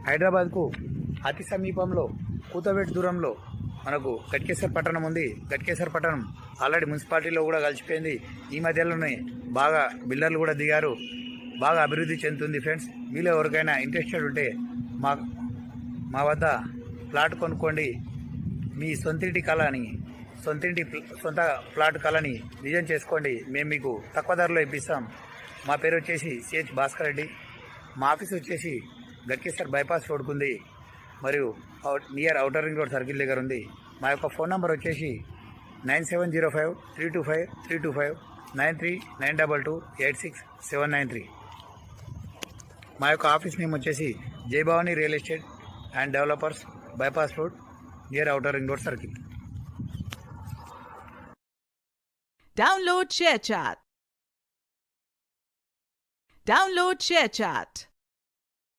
హైదరాబాద్కు అతి సమీపంలో కూతవేటు దూరంలో మనకు గట్కేసర్ పట్టణం ఉంది. గట్కేసర్ పట్టణం ఆల్రెడీ మున్సిపాలిటీలో కూడా కలిసిపోయింది. ఈ మధ్యలోనే బాగా బిల్డర్లు కూడా దిగారు. బాగా అభివృద్ధి చెందుతుంది ఫ్రెండ్స్. మీలో ఎవరికైనా ఇంట్రెస్టెడ్ ఉంటే మా వద్ద ప్లాట్ కొనుక్కోండి. మీ సొంత ప్లాట్ కళని నిజం చేసుకోండి. మేము మీకు తక్కువ ధరలో ఇప్పిస్తాం. మా పేరు వచ్చేసి సిహెచ్ భాస్కర్ రెడ్డి. మా ఆఫీస్ వచ్చేసి గట్కేసర్ బైపాస్ రోడ్కుంది, మరియు near outer ring road circle దగ్గర ఉంది. మా యొక్క ఫోన్ నంబర్ వచ్చేసి 9705325325 9392286793. మా యొక్క ఆఫీస్ నేమ్ వచ్చేసి జై Bhavani real estate and developers, bypass road, near outer ring road circle. Download ShareChat.